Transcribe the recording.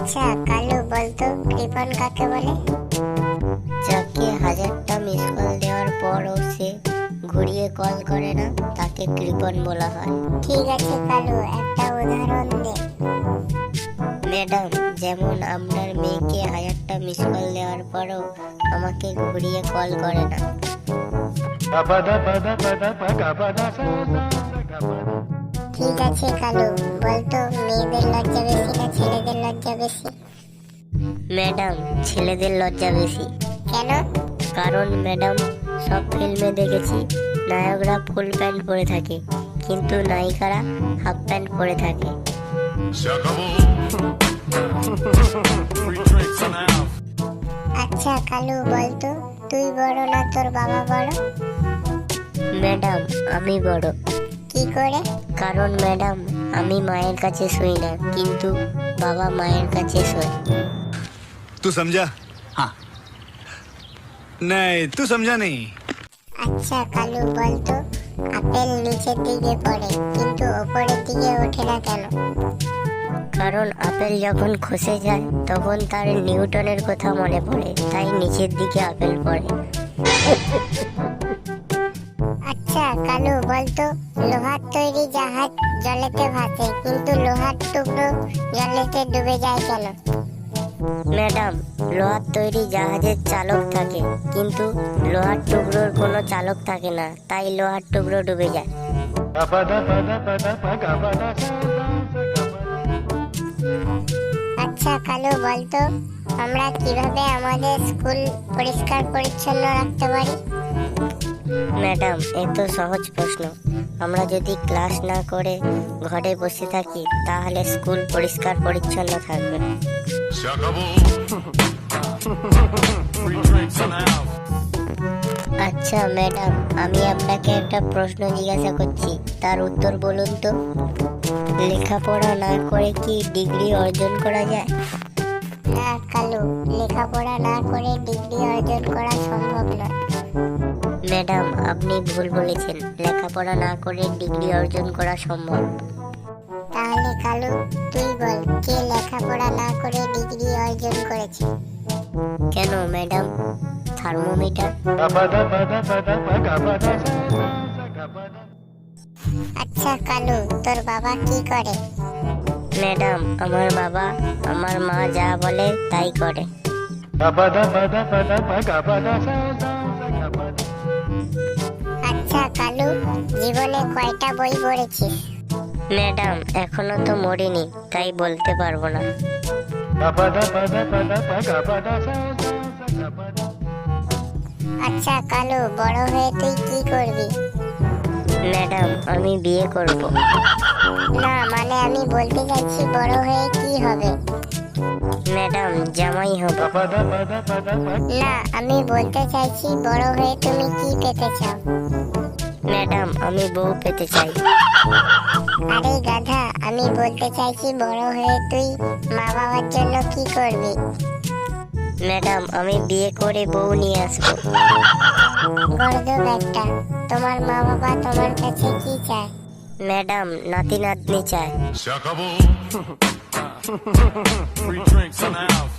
আচ্ছা কালু বলতো কৃপণ কাকে বলে? যাকে হাজারটা মিস কল দেওয়ার পরও সে ঘুরিয়ে কল করে না তাকে কৃপণ বলা হয়। ঠিক আছে কালু, একটা উদাহরণ দে। ম্যাডাম, যেমন আপনার মেয়েকে হাজারটা মিস কল দেওয়ার পরও আমাকে ঘুরিয়ে কল করে না। ঠিক আছে কালু, বলতো মেয়েদের লজ্জা বেশি না ছেলেদের লজ্জা বেশি? ম্যাডাম, ছেলেদের লজ্জা বেশি। কেন? কারণ ম্যাডাম, সব ফিল্মে দেখেছি নায়করা ফুল প্যান্ট পরে থাকে কিন্তু নায়িকারা হাফ প্যান্ট পরে থাকে। আচ্ছা কালু বলতো তুই বড় না তোর বাবা বড়? ম্যাডাম, আমি বড়। কি করে? কারণ ম্যাডাম, আমি মায়ের কাছে শুই না কিন্তু বাবা মায়ের কাছে শোয়। तू समझा? हाँ। नहीं, तू समझा नहीं। আচ্ছা কালু বলতো আপেল নিচের দিকে পড়ে কিন্তু ওপরের দিকে ওঠে না কেন? কারণ আপেল যখন খসে যায় তখন তার নিউটনের কথা মনে পড়ে, তাই নিচের দিকে আপেল পড়ে। আচ্ছা কালু বলতো লোহার তৈরি জাহাজ জলেতে ভাসে কিন্তু লোহার টুকরো জলেতে ডুবে যায় কেন? ম্যাডাম, লোহার তৈরি জাহাজের চালক থাকে কিন্তু লোহার টুকরোর কোনো চালক থাকে না, তাই লোহার টুকরো ডুবে যায়। আচ্ছা কালু বলতো আমরা কিভাবে আমাদের স্কুল পরিষ্কার পরিচ্ছন্ন রাখতে পারি? ম্যাডাম, এ তো সহজ প্রশ্ন। আমরা যদি ক্লাস না করে ঘরে বসে থাকি তাহলে স্কুল পরিষ্কার পরিচ্ছন্ন থাকবে। আচ্ছা ম্যাডাম, আমি আপনাকে একটা প্রশ্ন জিজ্ঞাসা করছি, তার উত্তর বলুন তো। লেখাপড়া না করে কি ডিগ্রি অর্জন করা যায়? না কালু, লেখাপড়া না করে ডিগ্রি অর্জন করা সম্ভব নয়। ম্যাডাম, আপনি ভুল বলেছেন, লেখাপড়া না করে ডিগ্রি অর্জন করা সম্ভব। তাহলে কালু তুই বল, কে লেখাপড়া না করে ডিগ্রি অর্জন করেছে? কেন ম্যাডাম? থার্মোমিটার। আচ্ছা কালু, তোর বাবা কি করে? ম্যাডাম, আমার বাবা আমার মা যা বলে তাই করে। আচ্ছা কালু, জীবনে কয়টা বই পড়েছিস? ম্যাডাম, এখনো তো মরিনি তাই বলতে পারবো না। আচ্ছা কালু, বড় হয়ে তুই কি করবি? ম্যাডাম, আমি বিয়ে করব। না মানে আমি বলতে চাইছি বড় হয়ে কি হবে? ম্যাডাম, জামাই হব। না আমি বলতে চাইছি বড় হয়ে তুমি কি পেতে চাও? ম্যাডাম, আমি বউ পেতে চাই। আরে গাধা, আমি বলতে চাইছি বড় হয়ে তুই মা বাবার জন্য কি করবি? ম্যাডাম, আমি বিয়ে করে বউ নিয়ে আসবো। গর্দভ একটা, তোমার মা বাবা তোমার কাছে কি চায়? ম্যাডাম, নাতি নাতনি চায়। Free drinks in the house.